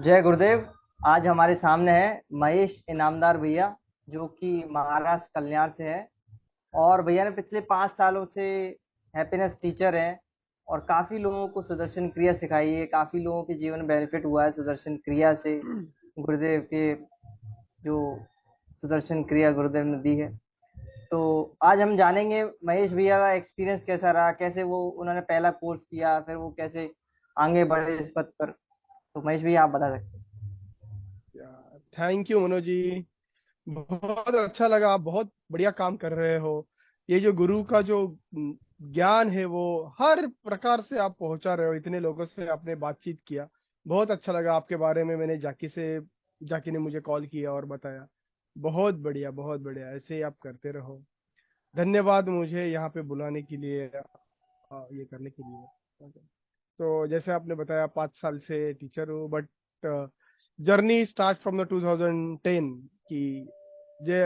जय गुरुदेव। आज हमारे सामने है महेश इनामदार भैया, जो कि महाराष्ट्र कल्याण से है। और भैया ने पिछले 5 सालों से हैप्पीनेस टीचर हैं और काफी लोगों को सुदर्शन क्रिया सिखाई है। काफी लोगों के जीवन में बेनिफिट हुआ है सुदर्शन क्रिया से। गुरुदेव के जो सुदर्शन क्रिया गुरुदेव ने दी है, तो आज हम जानेंगे महेश भैया का एक्सपीरियंस कैसा रहा, कैसे वो उन्होंने पहला कोर्स किया, फिर वो कैसे आगे बढ़े इस पथ पर। तो महेश भैया आप बता सकते हैं। Thank you Manoj ji. बहुत अच्छा लगा, आप बहुत बढ़िया काम कर रहे हो। ये जो गुरु का जो ज्ञान है वो हर प्रकार से आप पहुंचा रहे हो। इतने लोगों से आपने बातचीत किया, बहुत अच्छा लगा आपके बारे में। मैंने जाकी ने मुझे कॉल किया और बताया। बहुत बढ़िया, बहुत बढ़िया, ऐसे ही आप करते रहो। धन्यवाद मुझे यहाँ पे बुलाने के लिए, ये करने के लिए। तो जैसे आपने बताया 5 साल से टीचर हूँ, but journey start from the 2010 की।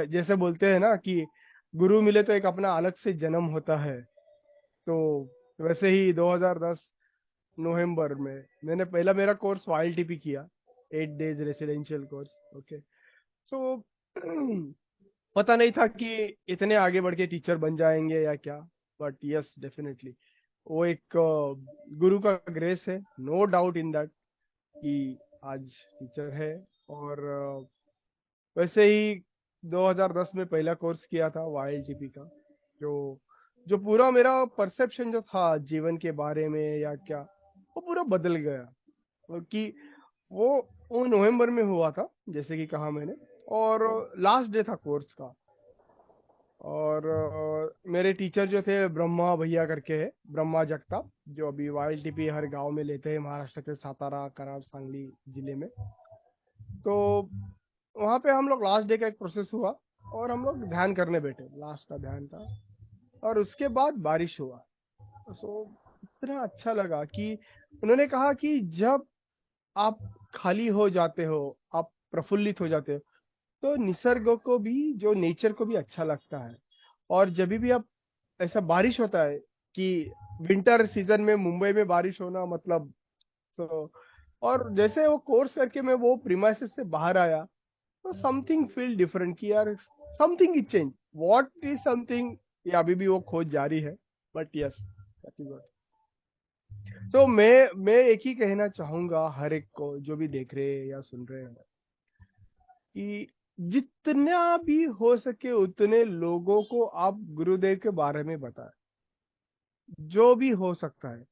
जैसे बोलते हैं ना कि गुरु मिले तो एक अपना अलग से जन्म होता है। तो वैसे ही 2010 नवंबर में मैंने पहला मेरा कोर्स वाईएलटीपी किया, 8 डेज रेसिडेंशियल कोर्स। ओके। सो पता नहीं था कि इतने आगे बढ़ के टीचर बन जाएंगे या क्या, बट यस डेफिनेटली वो एक गुरु का ग्रेस है, नो डाउट इन दैट, कि आज टीचर है। और वैसे ही 2010 में पहला कोर्स किया था वाईएलटीपी का। जो जो पूरा मेरा परसेप्शन जो था जीवन के बारे में या क्या, वो पूरा बदल गया। कि वो वो नवंबर में हुआ था, जैसे कि कहा मैंने। और लास्ट डे था कोर्स का। और मेरे टीचर जो थे ब्रह्मा भैया करके है, ब्रह्मा जगताप, जो अभी वाईएलटीपी हर गांव में लेते हैं महाराष्ट्र के सातारा, कराड, सांगली जिले में। तो वहाँ पे हम लोग लास्ट डे का एक प्रोसेस हुआ और हम लोग ध्यान करने बैठे, लास्ट का ध्यान था। और उसके बाद बारिश हुआ। सो इतना अच्छा लगा कि उन्होंने कहा कि जब आप खाली हो जाते हो, आप प्रफुल्लित हो जाते हो, तो निसर्ग को भी, जो नेचर को भी अच्छा लगता है। और जब भी आप, ऐसा बारिश होता है कि विंटर सीजन में मुंबई में बारिश होना मतलब, तो और जैसे वो कोर्स करके मैं वो प्रीमाइसेस से बाहर आया, तो समथिंग फील डिफरेंट कि यार something is change. What is something, ये अभी भी वो खोज जारी है। But yes, that is what. तो मैं एक ही कहना चाहूंगा हर एक को, जो भी देख रहे हैं या सुन रहे हैं, कि जितना भी हो सके उतने लोगों को आप गुरुदेव के बारे में बताएं। जो भी हो सकता है,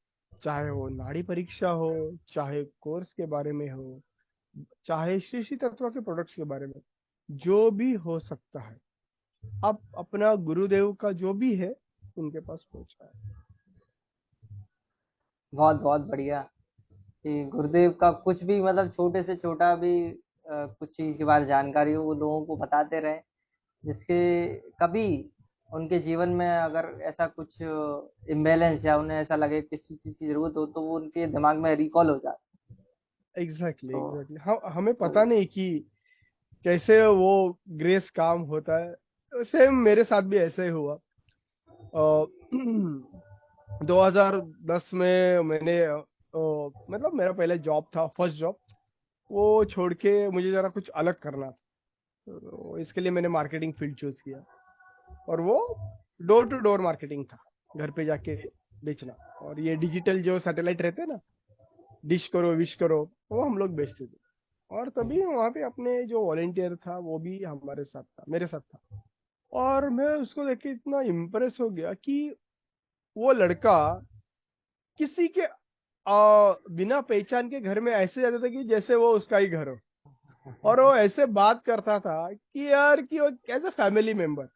चाहे वो नाड़ी परीक्षा हो, चाहे कोर्स के बारे में हो, चाहे श्री श्री तत्व के प्रोडक्ट्स के बारे में, जो भी हो सकता है, आप अपना गुरुदेव का जो भी है उनके पास पहुंचाए। बहुत बहुत बढ़िया कि गुरुदेव का कुछ भी मतलब छोटे से छोटा भी कुछ चीज के बारे में जानकारी हो वो लोगों को बताते रहे, जिसके कभी उनके जीवन में अगर ऐसा कुछ इम्बेलेंस या उन्हें ऐसा लगे किसी चीज की जरूरत हो, तो वो उनके दिमाग में रिकॉल हो जाए। एग्जैक्टली, तो एग्जैक्टली। हमें तो पता नहीं कि कैसे वो ग्रेस काम होता है। सेम मेरे साथ भी ऐसे ही हुआ। 2010 में मैंने मतलब मेरा पहले जॉब था, फर्स्ट जॉब। वो छोड़ के मुझे जरा कुछ अलग करना था, तो इसके लिए मैंने मार्केटिंग फील्ड चूज किया। और वो डोर टू डोर मार्केटिंग था, घर पे जाके बेचना। और ये डिजिटल जो सैटेलाइट रहते हैं ना, डिश करो विश करो, वो हम लोग बेचते थे। और तभी वहाँ पे अपने जो वॉलेंटियर था वो भी हमारे साथ था, मेरे साथ था। और मैं उसको देख के इतना इम्प्रेस हो गया कि वो लड़का किसी के बिना पहचान के घर में ऐसे जाता था कि जैसे वो उसका ही घर हो। और वो ऐसे बात करता था कि यार कि वो कैसे फैमिली मेंबर।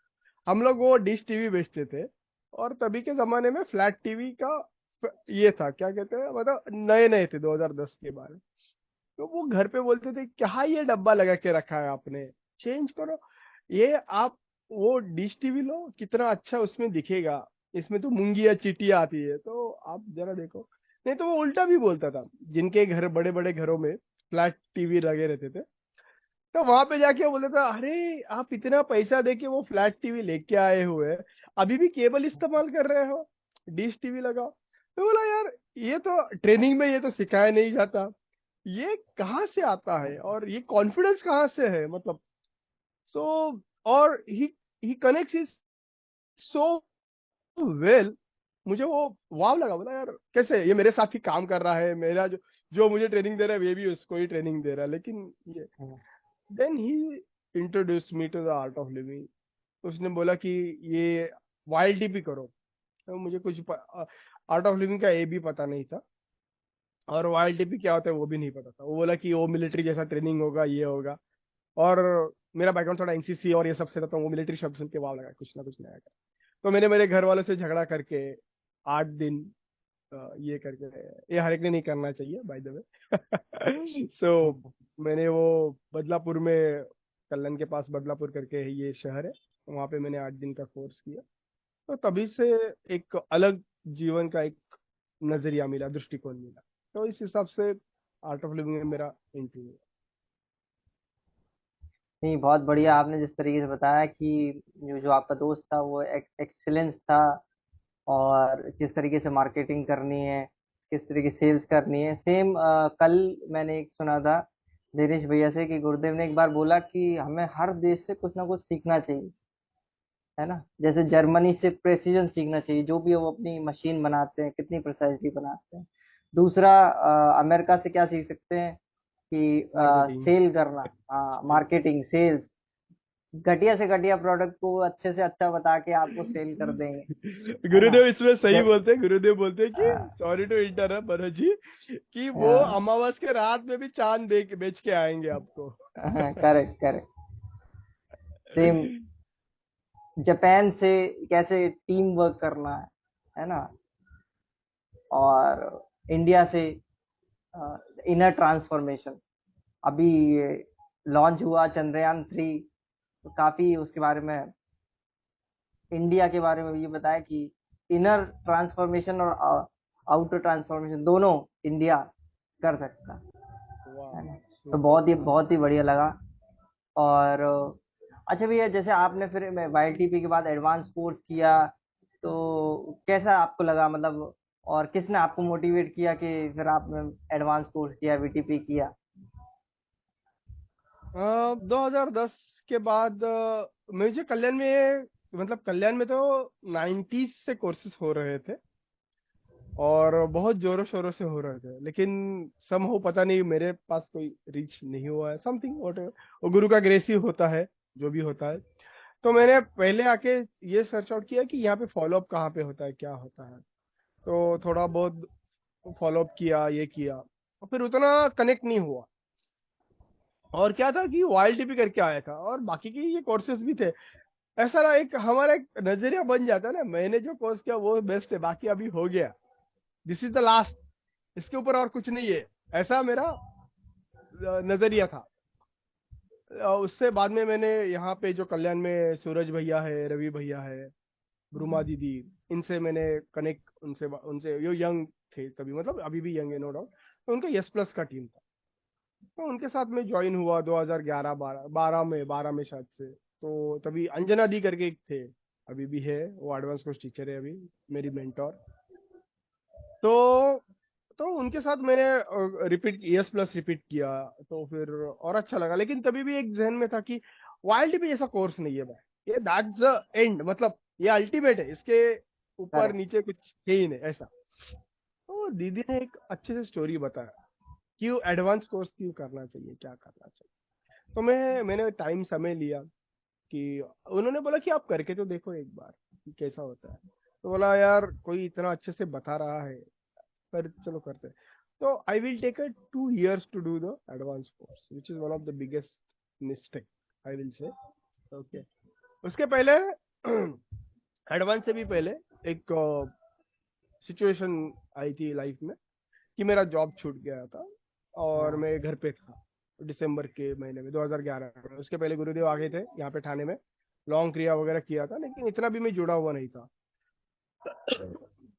हम लोग वो डिश टीवी बेचते थे। और तभी के जमाने में फ्लैट टीवी का ये था, क्या कहते हैं, मतलब नए नए थे 2010 के बाद। तो वो घर पे बोलते थे क्या ये डब्बा लगा के रखा है आपने, चेंज करो ये आप। वो डिश टीवी लो, कितना अच्छा उसमें दिखेगा, इसमें तो मूंगिया चीटियां आती है, तो आप जरा देखो। नहीं तो वो उल्टा भी बोलता था, जिनके घर बड़े बड़े घरों में फ्लैट टीवी लगे रहते थे, तो वहां पे जाके वो बोलता था, अरे आप इतना पैसा दे के वो फ्लैट टीवी लेके आए हुए, अभी भी केबल इस्तेमाल कर रहे हो, डिश टीवी लगाओ। तो बोला यार, ये तो ट्रेनिंग में ये तो सिखाया नहीं जाता। ये कहाँ से आता है और ये कॉन्फिडेंस कहाँ से है, मतलब। सो और ही कनेक्ट्स इज सो वेल। मुझे वो वाव लगा, बोला यार कैसे ये मेरे साथ ही काम कर रहा है, मेरा जो जो मुझे ट्रेनिंग दे रहा है वे भी उसको ही ट्रेनिंग दे रहा है, लेकिन ये then he introduce me to the Art of Living. उसने बोला कि ये YLTP करो। तो मुझे कुछ आर्ट ऑफ लिविंग का ए भी पता नहीं था, और YLTP क्या होता है वो भी नहीं पता था। वो बोला कि वो मिलिट्री जैसा ट्रेनिंग होगा, ये होगा। और मेरा बैकग्राउंड थोड़ा NCC और ये सबसे था, तो वो मिलिट्री शब्द सुन के वाव लगा, कुछ ना कुछ नया कर। तो मैंने मेरे घर वालों से झगड़ा करके 8 दिन ये करके, ये हर एक ने नहीं करना चाहिए बाय द वे। सो मैंने वो बदलापुर में, कल्याण के पास बदलापुर करके ये शहर है, वहां पे मैंने 8 दिन का कोर्स किया। तो तभी से एक अलग जीवन का एक नजरिया मिला, दृष्टिकोण मिला। तो इस हिसाब से आर्ट ऑफ लिविंग में मेरा एंट्री हुआ। नहीं, बहुत बढ़िया। आपने जिस तरीके से बताया कि जो आपका दोस्त था वो एक्सीलेंस था, और किस तरीके से मार्केटिंग करनी है, किस तरीके से सेल्स करनी है। सेम कल मैंने एक सुना था दिनेश भैया से कि गुरुदेव ने एक बार बोला कि हमें हर देश से कुछ ना कुछ सीखना चाहिए, है ना। जैसे जर्मनी से प्रेसिजन सीखना चाहिए, जो भी वो अपनी मशीन बनाते हैं कितनी प्रिसाइजली बनाते हैं। दूसरा, अमेरिका से क्या सीख सकते हैं कि मार्केटिंग। सेल करना, मार्केटिंग, सेल्स, घटिया से घटिया प्रोडक्ट को अच्छे से अच्छा बता के आपको सेल कर देंगे, है ना। गुरुदेव इसमें सही जब बोलते हैं। गुरुदेव बोलते हैं कि sorry to interrupt Bharat ji, कि वो अमावस के रात में भी चांद बेच के आएंगे आपको। Correct, correct. सेम, जापान से कैसे टीम वर्क करना है ना। और इंडिया से इनर ट्रांसफॉर्मेशन, अभी लॉन्च हुआ चंद्रयान 3, तो काफी उसके बारे में, इंडिया के बारे में ये बताया कि इनर ट्रांसफॉर्मेशन और आउटर ट्रांसफॉर्मेशन दोनों इंडिया कर सकता है ना। वाह, तो सुपर। बहुत ही बढ़िया लगा। और अच्छा भैया, जैसे आपने फिर YLTP के बाद एडवांस कोर्स किया, तो कैसा आपको लगा, मतलब, और किसने आपको मोटिवेट किया कि फिर आपने एडवांस कोर्स किया, VTP किया। 2010 के बाद मुझे कल्याण में, मतलब कल्याण में तो 90s से कोर्सेज हो रहे थे और बहुत जोरों शोरों से हो रहे थे, लेकिन सम हो पता नहीं मेरे पास कोई रीच नहीं हुआ है, समथिंग वॉट। वो गुरु का ग्रेस ही होता है, जो भी होता है। तो मैंने पहले आके ये सर्च आउट किया कि यहाँ पे फॉलो अप कहाँ पे होता है, क्या होता है। तो थोड़ा बहुत फॉलो अप किया, ये किया, और फिर उतना कनेक्ट नहीं हुआ। और क्या था कि YLTP करके आया था और बाकी के ये कोर्सेज भी थे। ऐसा ना, एक हमारा एक नजरिया बन जाता है ना, मैंने जो कोर्स किया वो बेस्ट है, बाकी अभी हो गया, दिस इज द लास्ट, इसके ऊपर और कुछ नहीं है, ऐसा मेरा नजरिया था। उससे बाद में मैंने यहाँ पे जो कल्याण में सूरज भैया है, रवि भैया है, ब्रूमा दीदी, इनसे मैंने कनेक्ट, उनसे उनसे जो यंग थे तभी, मतलब अभी भी यंग है नो डाउट। तो उनका यस+ का टीम था, तो उनके साथ में ज्वाइन हुआ 2011 12 में शायद से। तो तभी अंजना दी करके एक थे, अभी भी है, वो एडवांस कोर्स टीचर है अभी, मेरी मेंटोर। तो तो उनके साथ मैंने रिपीट, यस+ रिपीट किया। तो फिर और अच्छा लगा, लेकिन तभी भी एक जहन में था कि YLTP जैसा कोर्स नहीं है भाई, ये दैट्स द एंड, मतलब ये अल्टीमेट है, इसके ऊपर करेक्ट। नीचे कुछ है ही नहीं ऐसा। तो दीदी ने एक अच्छे से स्टोरी बताया, क्यों एडवांस कोर्स क्यों करना चाहिए, क्या करना चाहिए। तो मैंने टाइम समय लिया, कि उन्होंने बोला कि आप करके तो देखो एक बार कि कैसा होता है। तो बोला यार कोई इतना अच्छे से बता रहा है, पर चलो करते हैं। तो I will take 2 years to do the advance course, which is one of the biggest mistake, I will say. Okay. उसके पहले एडवांस से भी पहले एक सिचुएशन आई थी लाइफ में, कि मेरा जॉब छूट गया था और हाँ, मैं घर पे था दिसंबर के महीने में 2011 में। उसके पहले गुरुदेव आ गए थे यहाँ पे ठाणे में, लॉन्ग क्रिया वगैरह किया था, लेकिन इतना भी मैं जुड़ा हुआ नहीं था।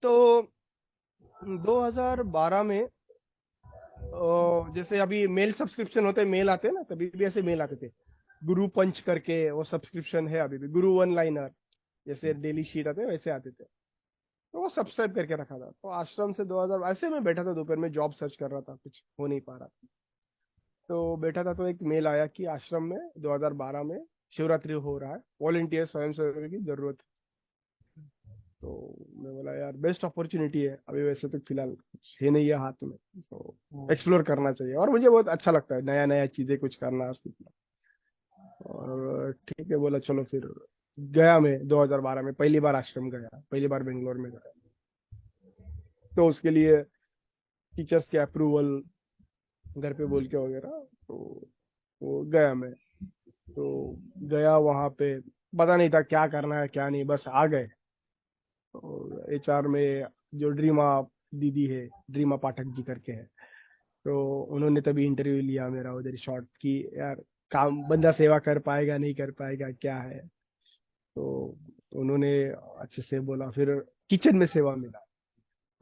तो 2012 में जैसे अभी मेल सब्सक्रिप्शन होते हैं, मेल आते हैं ना, तभी भी ऐसे मेल आते थे, गुरु पंच करके वो सब्सक्रिप्शन है अभी भी, गुरु वन लाइनर जैसे डेली शीट आते हैं वैसे आते थे। तो वो सब्सक्राइब करके रखा था। तो आश्रम से 2000 ऐसे में बैठा था, दोपहर में जॉब सर्च कर रहा था, कुछ हो नहीं पा रहा था, तो बैठा था तो एक मेल आया कि आश्रम में 2012 में शिवरात्रि हो रहा है, वॉलंटियर स्वयं सेवक की जरूरत है। तो मैं बोला यार बेस्ट अपॉर्चुनिटी है, अभी वैसे तो फिलहाल कुछ है नहीं है हाथ में, तो एक्सप्लोर करना चाहिए, और मुझे बहुत अच्छा लगता है नया नया चीजें कुछ करना सीखना। और ठीक है बोला चलो फिर गया मैं 2012 में, पहली बार आश्रम गया, पहली बार बेंगलोर में गया। तो उसके लिए टीचर्स के अप्रूवल घर पे बोल के वगैरह, तो वो गया मैं। तो गया वहां पे, पता नहीं था क्या करना है क्या नहीं, बस आ गए। और एचआर में जो ड्रीमा दीदी है, ड्रीमा पाठक जी करके है, तो उन्होंने तभी इंटरव्यू लिया मेरा उधर शॉर्ट कि यार काम बंदा सेवा कर पाएगा नहीं कर पाएगा क्या है। तो उन्होंने अच्छे से बोला, फिर किचन में सेवा मिला,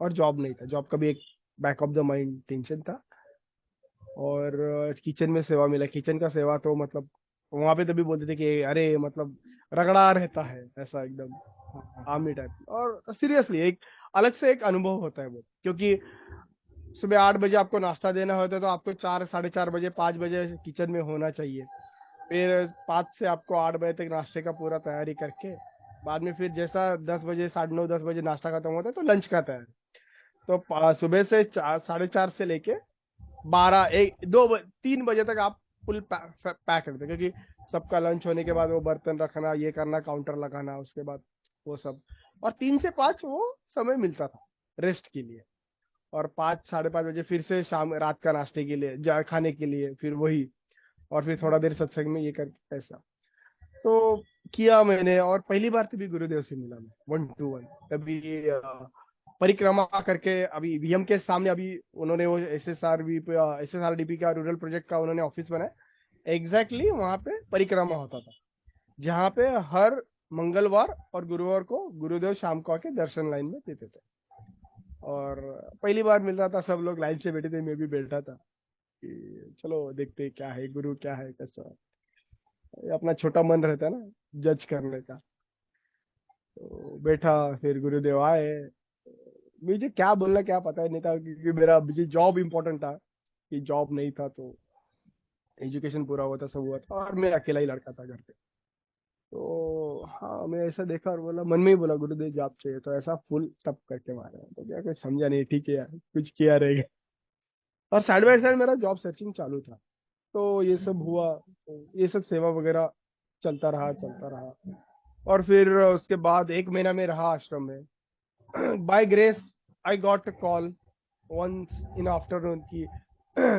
और जॉब नहीं था, जॉब का भी एक back of the mind tension था। और किचन में सेवा मिला, किचन का सेवा तो मतलब वहां पे तभी बोलते थे कि अरे मतलब रगड़ा रहता है ऐसा एकदम आर्मी टाइप। और सीरियसली एक अलग से एक अनुभव होता है वो, क्योंकि सुबह 8 बजे आपको नाश्ता देना होता है, तो आपको 4, 4:30 बजे 5 बजे किचन में होना चाहिए। फिर 5 से आपको 8 बजे तक नाश्ते का पूरा तैयारी करके, बाद में फिर जैसा 10 बजे 9:30 10 बजे नाश्ता खत्म होता है तो लंच का तैयारी। तो सुबह से 4, 4:30 से लेके 3 बजे तक आप फुल पैक रखते, क्योंकि सबका लंच होने के बाद वो बर्तन रखना, ये करना, काउंटर लगाना, उसके बाद वो सब। और 3 से 5 वो समय मिलता था रेस्ट के लिए। और 5, 5:30 बजे फिर से शाम रात का नाश्ते के लिए खाने के लिए फिर वही, और फिर थोड़ा देर सत्संग में ये करके ऐसा। तो किया मैंने, और पहली बार तभी गुरुदेव से मिला मैं 1 to 1 तभी। परिक्रमा करके अभी वीएम के सामने, अभी उन्होंने वो एसएसआरडीपी का रूरल प्रोजेक्ट का उन्होंने ऑफिस बनाया, एग्जैक्टली वहां पे परिक्रमा होता था, जहाँ पे हर मंगलवार और गुरुवार को गुरुदेव शाम को आके दर्शन लाइन में देते थे। और पहली बार मिल रहा था, सब लोग लाइन से बैठे थे, मैं भी बैठा था कि चलो देखते क्या है गुरु क्या है कैसा है। अपना छोटा मन रहता है ना जज करने का। तो बैठा, फिर गुरुदेव आए। मुझे क्या बोलना क्या पता ही नहीं था, क्योंकि मेरा मुझे जॉब इम्पोर्टेंट था, कि जॉब नहीं था तो एजुकेशन पूरा हुआ था, सब हुआ था, और मैं अकेला ही लड़का था घर पे। तो हाँ, मैं ऐसा देखा और बोला, मन में ही बोला गुरुदेव जॉब चाहिए, तो ऐसा फुल टप करके मारा। तो क्या कुछ समझा नहीं, ठीक है यार कुछ किया रहेगा। और साइड बाय साइड मेरा जॉब सर्चिंग चालू था, तो ये सब हुआ, तो ये सब सेवा वगैरह चलता रहा चलता रहा। और फिर उसके बाद 1 महीना में रहा आश्रम में। By grace I got a call once in afternoon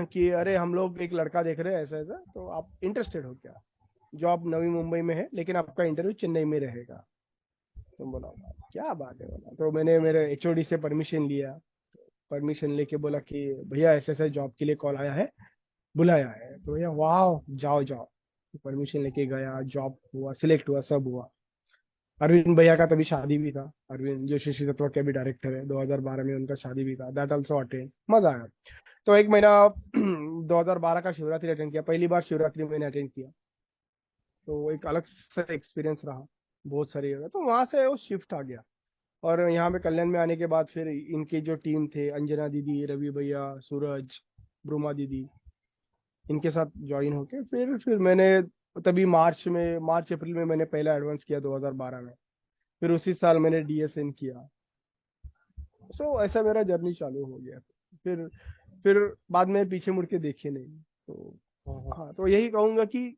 कि अरे हम लोग एक लड़का देख रहे हैं ऐसा ऐसा, तो आप इंटरेस्टेड हो क्या? जॉब नवी मुंबई में है, लेकिन आपका इंटरव्यू चेन्नई में रहेगा। तो बोला क्या बात है, बोला तो मैंने मेरे एचओडी से परमिशन लिया। परमिशन लेके बोला कि भैया ऐसे ऐसे जॉब के लिए कॉल आया है, बुलाया है। तो भैया वाह जाओ जाओ, परमिशन लेके गया, जॉब हुआ, सिलेक्ट हुआ, सब हुआ। अरविंद भैया का तभी शादी भी था, अरविंद जो श्री तत्व के भी डायरेक्टर है, 2012 में उनका शादी भी था, दैट ऑल्सो अटेंड, मजा आया। तो 1 महीना 2012 का शिवरात्रि अटेंड किया, पहली बार शिवरात्रि मैंने अटेंड किया। तो एक अलग सा एक्सपीरियंस रहा, बहुत सारी जगह। तो वहां से वो शिफ्ट आ गया, और यहाँ पे कल्याण में आने के बाद फिर इनके जो टीम थे, अंजना दीदी, रवि भैया, सूरज, ब्रूमा दीदी, इनके साथ ज्वाइन होके फिर मैंने तभी मार्च अप्रैल में मैंने पहला एडवांस किया 2012 में। फिर उसी साल मैंने डीएसएन किया। सो ऐसा मेरा जर्नी चालू हो गया। फिर फिर बाद में पीछे मुड़ के देखे नहीं। तो हाँ, तो यही कहूंगा कि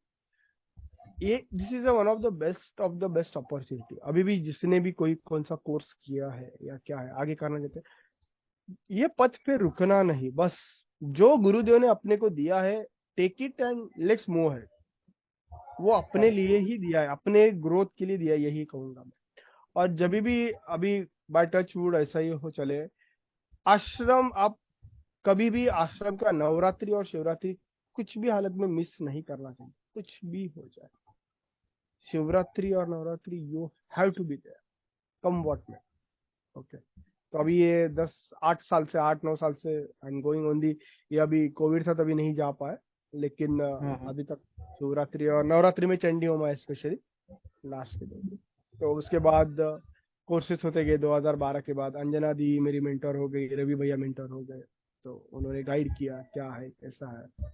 ये this is one of the best opportunity. अभी भी जिसने भी कोई कौन सा कोर्स किया है या क्या है आगे करना चाहते हैं, ये पथ पे रुकना नहीं, बस जो गुरुदेव ने अपने को दिया है, take it and let's move है। वो अपने लिए ही दिया है, अपने ग्रोथ के लिए दिया है, यही कहूंगा मैं। और जब भी अभी बाय टच वुड ऐसा ही हो चले, आश्रम आप कभी भी आश्रम का नवरात्रि और शिवरात्रि कुछ भी हालत में मिस नहीं करना चाहिए, कुछ भी हो जाए। शिवरात्रि और Navratri you have to be there, come what may. Okay. तो अभी ये 8 9 साल से I am going on the. ये अभी कोविड था तभी नहीं जा पाए, लेकिन अभी तक शिवरात्रि और नवरात्रि में चंडी होमा स्पेशली लास्ट के दिन। तो उसके बाद कोर्सेस होते गए। 2012 के बाद अंजना दी मेरी मेंटर हो गई, रवि भैया मेंटर हो गए, तो उन्होंने गाइड किया क्या है कैसा है।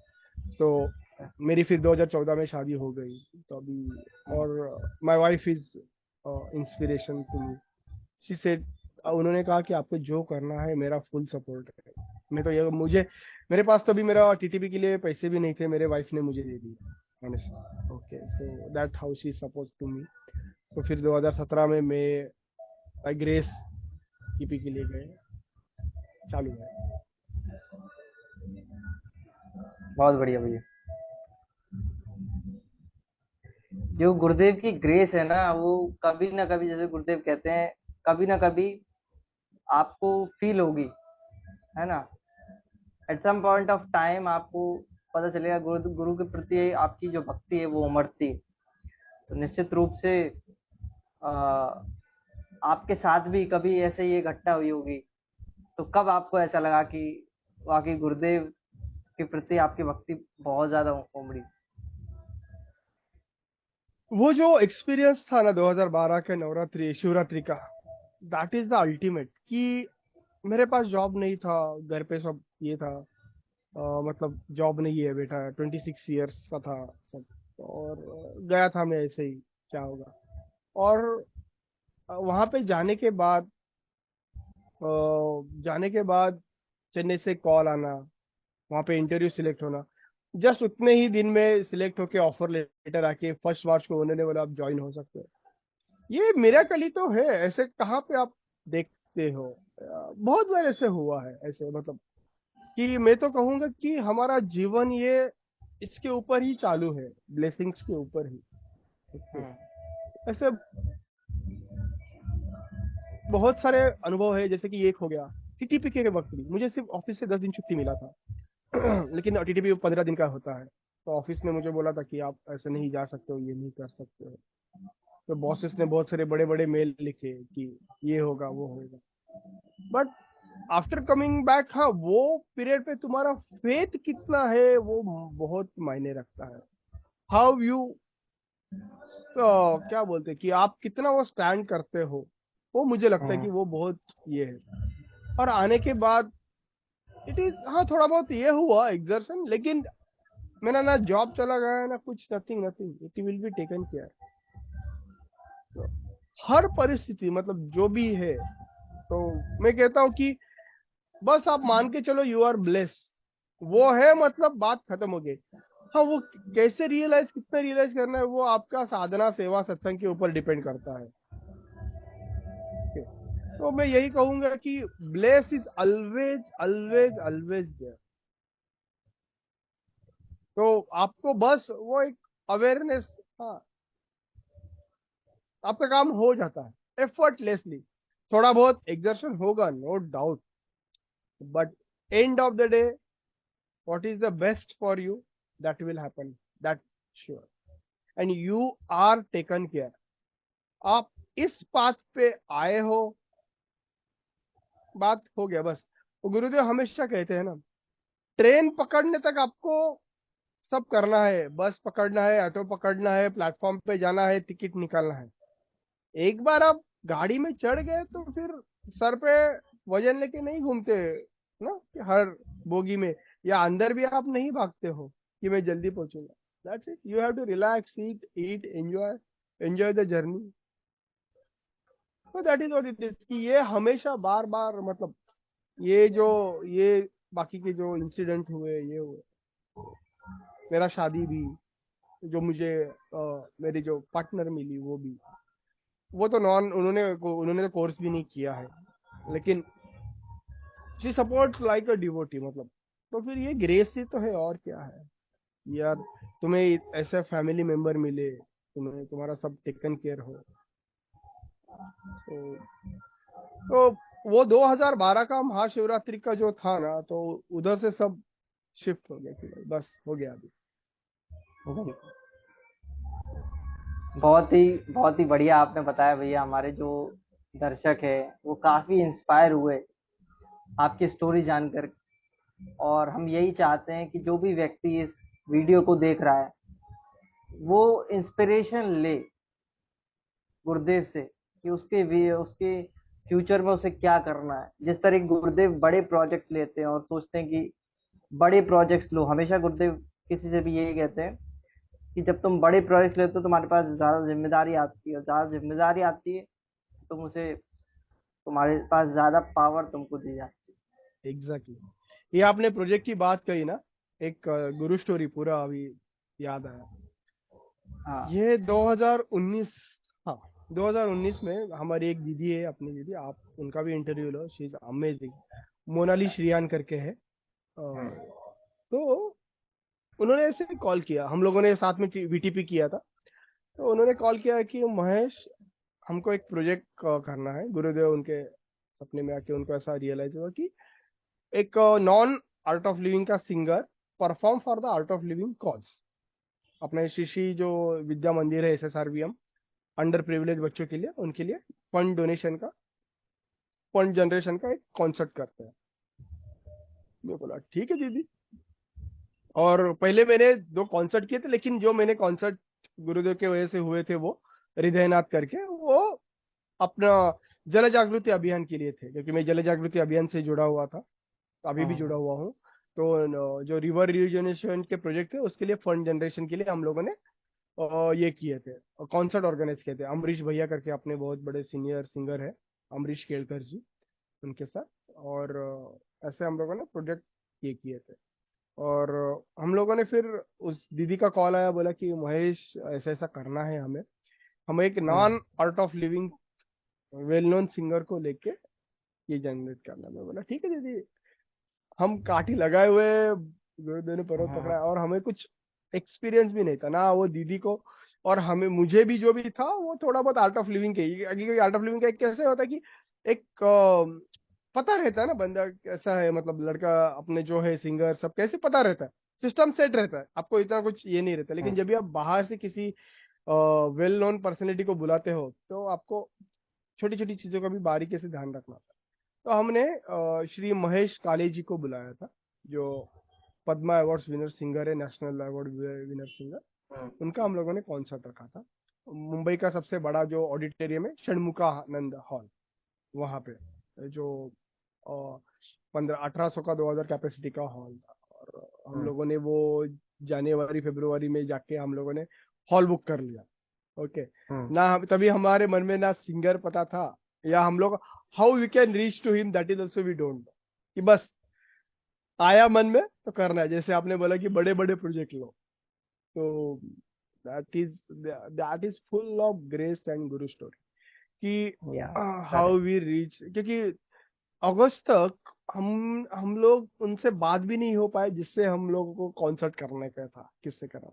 तो मेरी फिर 2014 में शादी हो गई। तो अभी, और my wife is inspiration to me. She said, उन्होंने कहा कि आपको जो करना है मेरा फुल सपोर्ट है। मैं तो ये मुझे मेरे पास तो अभी मेरा टीटीपी के लिए पैसे भी नहीं थे, मेरे वाइफ ने मुझे दे दिए honestly. Okay, so that how she support to me. तो फिर 2017 में मैं ग्रेस टीपी के लिए गए, चालू है। बहुत बढ़िया भैया। जो गुरुदेव की ग्रेस है ना, वो कभी ना कभी, जैसे गुरुदेव कहते हैं, कभी ना कभी आपको फील होगी, है ना। At some point of time आपको पता चलेगा, गुरु गुरु के प्रति आपकी जो भक्ति है वो उमड़ती है। तो निश्चित रूप से आ, आपके साथ भी कभी ऐसे ये घटना हुई होगी, तो कब आपको ऐसा लगा कि वाकई गुरुदेव के प्रति आपकी भक्ति बहुत ज्यादा उमड़ी? वो जो एक्सपीरियंस था ना 2012 के नवरात्रि शिवरात्रि का, दैट इज द अल्टीमेट। कि मेरे पास जॉब नहीं था, घर पे सब ये था, मतलब जॉब नहीं है बेटा, 26 ईयर्स का था सब। और गया था मैं ऐसे ही, क्या होगा। और वहां पे जाने के बाद चेन्नई से कॉल आना, वहां पे इंटरव्यू सिलेक्ट होना, जस्ट उतने ही दिन में सिलेक्ट होके ऑफर लेटर आके 1 मार्च को उन्होंने बोला आप ज्वाइन हो सकते हो। ये मिरेकल ही तो है, ऐसे कहाँ पे आप देखते हो। बहुत बार ऐसे हुआ है, ऐसे मतलब कि मैं तो कहूंगा कि हमारा जीवन ये इसके ऊपर ही चालू है, ब्लेसिंग्स के ऊपर ही। ओके, हम्म। ऐसे बहुत सारे अनुभव है। जैसे कि एक हो गया टीटीपी के वक्त भी मुझे सिर्फ ऑफिस से 10 दिन छुट्टी मिला था। लेकिन टीटीपी 15 दिन का होता है, तो ऑफिस ने मुझे बोला था कि आप ऐसे नहीं जा सकते हो, ये नहीं कर सकते हो। तो बॉसेस ने बहुत सारे बड़े बड़े मेल लिखे कि ये होगा वो होगा। बट आफ्टर कमिंग बैक, हाँ, वो पीरियड पे तुम्हारा फेथ कितना है वो बहुत मायने रखता है। हाउ यू, क्या बोलते हैं कि आप कितना वो स्टैंड करते हो, वो मुझे लगता है कि हम्म। वो बहुत ये है। और आने के बाद इट इज, हाँ, थोड़ा बहुत ये हुआ एग्जर्शन, लेकिन मेरा ना जॉब चला गया ना कुछ, nothing nothing, it will be taken care. हर परिस्थिति मतलब जो भी है, तो मैं कहता हूँ कि बस आप मान के चलो यू आर ब्लेस, वो है, मतलब बात खत्म हो गई। हाँ, वो कैसे रियलाइज, कितना रियलाइज करना है, वो आपका साधना सेवा सत्संग के ऊपर डिपेंड करता है। Okay? तो मैं यही कहूंगा कि bless is always always always there. तो आपको बस वो एक अवेयरनेस, हाँ, आपका काम हो जाता है एफर्टलेसली। थोड़ा बहुत एग्जर्शन होगा, no doubt, but end of the day what is the best for you, that will happen, that sure, and you are taken care। आप इस पाथ पे आए हो, बात हो गया बस। तो गुरुदेव हमेशा कहते हैं ना, ट्रेन पकड़ने तक आपको सब करना है, बस पकड़ना है, ऑटो पकड़ना है, प्लेटफॉर्म पे जाना है, टिकट निकालना है। एक बार आप गाड़ी में चढ़ गए तो फिर सर पे वजन लेके नहीं घूमते ना, कि हर बोगी में, या अंदर भी आप नहीं भागते हो कि मैं जल्दी पहुंचूंगा। That's it, you have to relax, eat enjoy, enjoy the journey. तो that is what it is. कि ये हमेशा बार बार मतलब ये बाकी के जो इंसिडेंट हुए ये हुए, मेरा शादी भी, जो मुझे मेरी जो पार्टनर मिली वो भी, वो तो नॉन, उन्होंने तो कोर्स भी नहीं किया है, लेकिन she support like a devotee मतलब। तो फिर ये ग्रेस ही तो है, और क्या है यार। तुम्हें ऐसे फैमिली मेंबर मिले, तुम्हें तुम्हारा सब टेकन केयर हो। तो, तो वो 2012 का महाशिवरात्रि का जो था ना, तो उधर से सब शिफ्ट हो गया कि भाई बस हो गया अभी, होगा नहीं। बहुत ही बढ़िया आपने बताया भैया। हमारे जो दर्शक है वो काफी इंस्पायर हुए आपकी स्टोरी जानकर। और हम यही चाहते हैं कि जो भी व्यक्ति इस वीडियो को देख रहा है वो इंस्पिरेशन ले गुरुदेव से, कि उसके फ्यूचर में उसे क्या करना है। जिस तरह गुरुदेव बड़े प्रोजेक्ट्स लेते हैं और सोचते हैं कि बड़े प्रोजेक्ट्स लो, हमेशा गुरुदेव किसी से भी यही कहते हैं कि जब तुम बड़े प्रोजेक्ट लेते हो तुम्हारे पास ज्यादा जिम्मेदारी आती है, और ज्यादा जिम्मेदारी आती है तुम उसे तुम्हारे पास ज्यादा पावर तुमको दी जाती एग्जैक्टली ये आपने प्रोजेक्ट की बात कही ना, एक गुरु स्टोरी पूरा अभी याद आया। है। हाँ। ये 2019, हाँ 2019 में हमारी एक दीदी है, अपनी दीदी, आप उनका भी interview low, she is amazing, Monali Shriyan करके है। तो उन्होंने ऐसे कॉल किया, हम लोगों ने साथ में वीटीपी किया था। तो उन्होंने कॉल किया कि महेश, हमको एक प्रोजेक्ट करना है। गुरुदेव उनके सपने में आके उनको ऐसा रियलाइज हुआ कि एक नॉन आर्ट ऑफ लिविंग का singer perform for the Art of living cause, अपने शिशी जो विद्या मंदिर है SSRVM, अंडर प्रिविलेज बच्चों के लिए, उनके लिए फंड डोनेशन का, फंड जनरेशन का एक कॉन्सर्ट करते हैं। मैं बोला ठीक है दीदी। और पहले मैंने 2 कॉन्सर्ट किए थे, लेकिन जो मैंने कॉन्सर्ट गुरुदेव के वजह से हुए थे वो हृदयनाथ करके, वो अपना जल जागृति अभियान के लिए थे, क्योंकि मैं जल जागृति अभियान से जुड़ा हुआ था, अभी भी जुड़ा हाँ। हुआ हूँ। तो जो रिवर रियूजनेशन के प्रोजेक्ट थे उसके लिए फंड जनरेशन के लिए हम लोगों ने ये किए थे, कॉन्सर्ट ऑर्गेनाइज किए थे। अमरीश भैया करके अपने बहुत बड़े सीनियर सिंगर है, अमरीश केलकर जी, उनके साथ। और ऐसे हम लोगों ने प्रोजेक्ट ये किए थे। और हम लोगों ने फिर, उस दीदी का कॉल आया, बोला कि महेश ऐसा ऐसा करना है हमें, हम एक non art of living well known singer को लेके ये जनरेट करना। मैं बोला ठीक है दीदी। हम काठी लगाए हुए, गुरुदेव ने पर्वत हाँ। पकड़ा, और हमें कुछ एक्सपीरियंस भी नहीं था ना वो दीदी को, और हमें, मुझे भी जो भी था वो थोड़ा बहुत आर्ट ऑफ लिविंग के ही, क्योंकि आर्ट ऑफ लिविंग का एक कैसे होता है कि एक पता रहता है ना बंदा कैसा है, मतलब लड़का अपने जो है सिंगर सब कैसे पता रहता है, सिस्टम सेट रहता है, आपको इतना कुछ ये नहीं रहता। लेकिन जब भी आप बाहर से किसी वेल नोन पर्सनैलिटी को बुलाते हो तो आपको छोटी छोटी चीजों का भी बारीकी से ध्यान रखना होता है। तो हमने श्री महेश काले जी को बुलाया था, जो पद्मा अवार्ड्स विनर सिंगर है, नेशनल अवार्ड विनर सिंगर। उनका हम लोगों ने कॉन्सर्ट रखा था मुंबई का सबसे बड़ा जो ऑडिटोरियम है, षणमुखानंद हॉल, वहां पे, जो 1800 का 2000 कैपेसिटी का हॉल था। और हम लोगों ने वो जनवरी फरवरी में जाके हम लोगों ने हॉल बुक कर लिया। ओके। ना तभी हमारे मन में ना सिंगर पता था, या हम लोग how we can reach to him, that is also we don't know, कि बस आया मन में तो करना है। जैसे आपने बोला कि बड़े बड़े प्रोजेक्ट लो, तो that is full of grace and Guru story, या कि हाउ करेक्ट। वी रीच, क्योंकि अगस्त तक हम लोग उनसे बात भी नहीं हो पाए, जिससे हम लोगों को कॉन्सर्ट करने का था, किससे करा,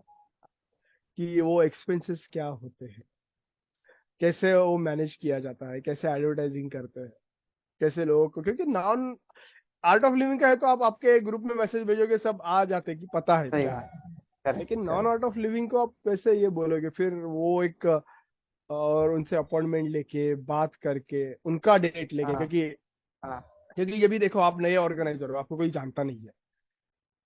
कि वो एक्सपेंसेस क्या होते हैं, कैसे वो मैनेज किया जाता है, कैसे एडवर्टाइजिंग करते हैं, कैसे लोगों को, क्योंकि नॉन आर्ट ऑफ लिविंग का है तो आप आपके ग्रुप में मैसेज भेजोगे, सब आ जाते हैं कि पता है सही क्या बात। है। करेक्ट लेकिन non correct. Art of living को आप कैसे ये बोलोगे, फिर वो एक, और उनसे अपॉइंटमेंट लेके बात करके उनका डेट लेके, हाँ। क्योंकि हाँ। क्योंकि ये भी देखो, आप नए ऑर्गेनाइजर हो, आपको कोई जानता नहीं है।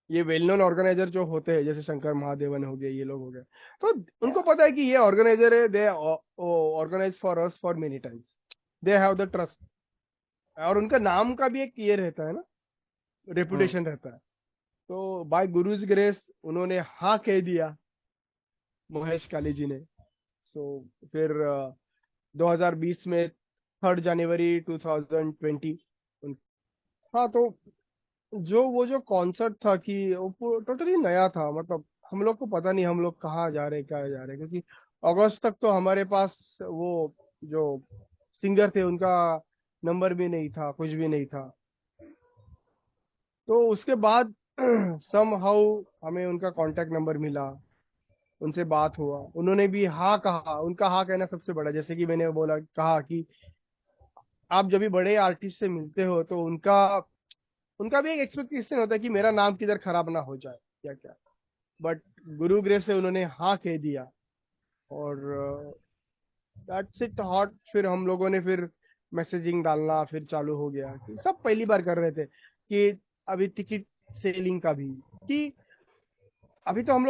ये वेल नोन ऑर्गेनाइजर जो होते हैं, जैसे शंकर महादेवन हो गए, ये लोग हो गए, तो या। उनको पता है कि ये ऑर्गेनाइजर है, they organise for us for many times, they have the trust. और उनका नाम का भी एक ये रहता है ना, रेपुटेशन रहता है। तो बाय गुरुज ग्रेस उन्होंने हाँ कह दिया, महेश काले जी ने। सो फिर 2020 में 3 जनवरी 2020, हाँ, तो जो वो जो कॉन्सर्ट था, कि वो टोटली नया था, मतलब हम लोग को पता नहीं हम लोग कहाँ जा रहे, क्या जा रहे, क्योंकि अगस्त तक तो हमारे पास वो जो सिंगर थे उनका नंबर भी नहीं था, कुछ भी नहीं था। तो उसके बाद सम हाउ हमें उनका कांटेक्ट नंबर मिला, उनसे बात हुआ, उन्होंने भी हाँ कहा। उनका हाँ कहना सबसे बड़ा, जैसे कि मैंने बोला, कहा कि आप जब भी बड़े आर्टिस्ट से मिलते हो तो उनका उनका भी एक एक्सपेक्टेशन होता है कि मेरा नाम किधर खराब ना हो जाए, क्या क्या। बट गुरु ग्रेस से उन्होंने हाँ कह दिया, और दैट्स इट हॉट। फिर हम लोगों ने फिर मैसेजिंग डालना फिर चालू हो गया, कि सब पहली बार कर रहे थे, कि अभी टिकट सेलिंग का भी, कि अभी तो हम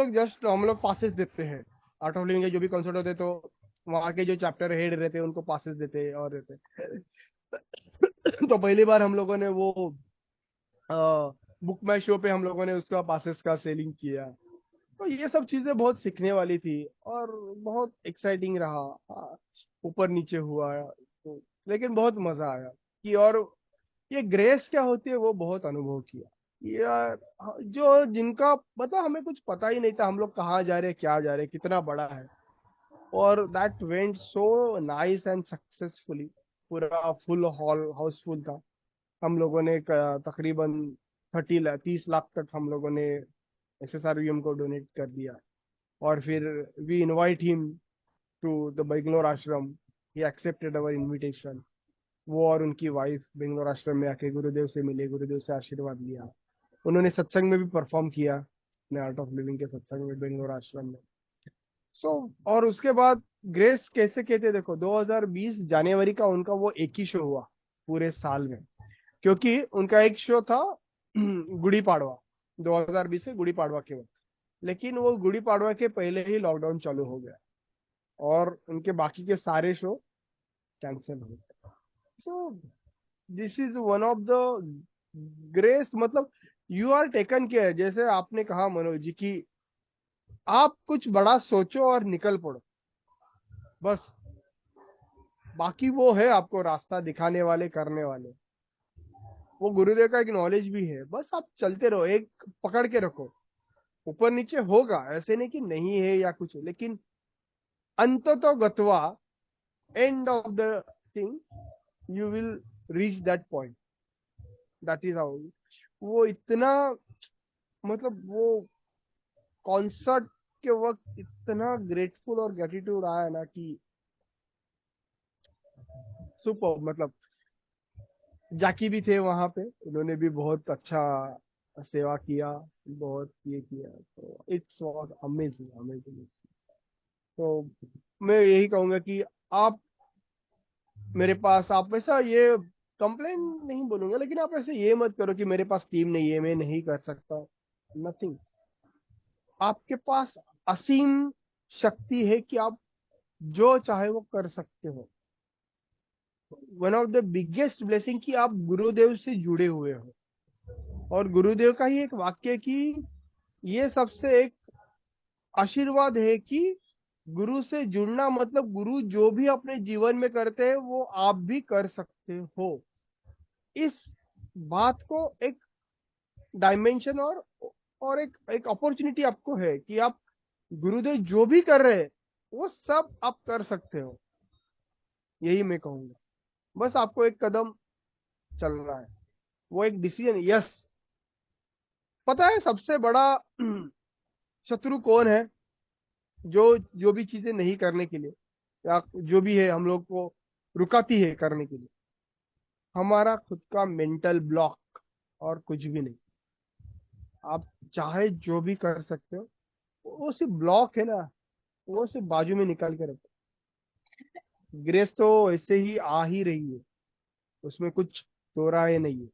लोग पासेस देते हैं, आर्ट ऑफ लिविंग के जो भी कॉन्सर्ट होते हैं, तो वहां के जो चैप्टर हेड रहते उनको पासेस देते और रहते। तो पहली बार हम लोगों ने वो बुक माई शो पे हम लोगों ने उसका पासेस का सेलिंग किया। तो ये सब चीजें बहुत सीखने वाली थी और बहुत एक्साइटिंग रहा। ऊपर नीचे हुआ तो, लेकिन बहुत मजा आया कि। और ये ग्रेस क्या होती है वो बहुत अनुभव किया यार। जो जिनका मतलब हमें कुछ पता ही नहीं था हम लोग कहाँ जा रहे, क्या जा रहे, कितना बड़ा है। और that went so nice and successfully. पूरा फुल हॉल हाउसफुल था। हम लोगों ने तकरीबन 30 लाख तक हम लोगों ने SSRVM को डोनेट कर दिया। और फिर we invite him to the Bangalore ashram. He accepted our invitation. वो और उनकी वाइफ बेंगलोर आश्रम में आके गुरुदेव से मिले, गुरुदेव से आशीर्वाद लिया। उन्होंने सत्संग में भी परफॉर्म किया अपने आर्ट ऑफ लिविंग के सत्संग में बेंगलोर आश्रम में। और उसके बाद ग्रेस कैसे कहते, देखो 2020 जनवरी का उनका वो एक ही शो हुआ पूरे साल में। क्योंकि उनका एक शो था गुड़ी पाड़वा, 2020 से गुड़ी पाड़वा के वक्त। लेकिन वो गुड़ी पाड़वा के पहले ही लॉकडाउन चालू हो गया और उनके बाकी के सारे शो कैंसिल हो गए। So this is one of the grace, मतलब यू आर टेकन केयर। जैसे आपने कहा मनोज जी की आप कुछ बड़ा सोचो और निकल पड़ो बस। बाकी वो है आपको रास्ता दिखाने वाले, करने वाले। वो गुरुदेव का एक नॉलेज भी है, बस आप चलते रहो, एक पकड़ के रखो। ऊपर नीचे होगा, ऐसे नहीं कि नहीं है या कुछ है, लेकिन अंततो गत्वा and of the thing you will reach that point. That is how. वो इतना, मतलब वो कॉन्सर्ट के वक्त इतना ग्रेटफुल और ग्रेटिट्यूड आया ना कि सुपर। मतलब जाकी भी थे वहां पे, उन्होंने भी बहुत अच्छा सेवा किया, बहुत ये किया। तो इट्स वॉज अमेजिंग अमेजिंग। तो मैं यही कहूंगा कि आप मेरे पास, आप ऐसा ये कंप्लेन नहीं बोलूंगा, लेकिन आप ऐसे ये मत करो कि मेरे पास टीम नहीं है, मैं नहीं कर सकता। नथिंग। आपके पास असीम शक्ति है कि आप जो चाहे वो कर सकते हो। One of the biggest blessing कि आप गुरुदेव से जुड़े हुए हो। और गुरुदेव का ही एक वाक्य कि ये सबसे एक आशीर्वाद है कि गुरु से जुड़ना मतलब गुरु जो भी अपने जीवन में करते हैं वो आप भी कर सकते हो। इस बात को एक डायमेंशन और एक अपॉर्चुनिटी आपको है कि आप गुरुदेव जो भी कर रहे हैं वो सब आप कर सकते हो। यही मैं कहूंगा। बस आपको एक कदम चलना है, वो एक डिसीजन। यस, पता है सबसे बड़ा शत्रु कौन है? जो जो भी चीजें नहीं करने के लिए या जो भी है हम लोग को रुकाती है करने के लिए, हमारा खुद का मेंटल ब्लॉक, और कुछ भी नहीं। आप चाहे जो भी कर सकते हो, वो सिर्फ ब्लॉक है ना, वो सिर्फ बाजू में निकाल के रखो। ग्रेस तो ऐसे ही आ ही रही है, उसमें कुछ दो राय नहीं है।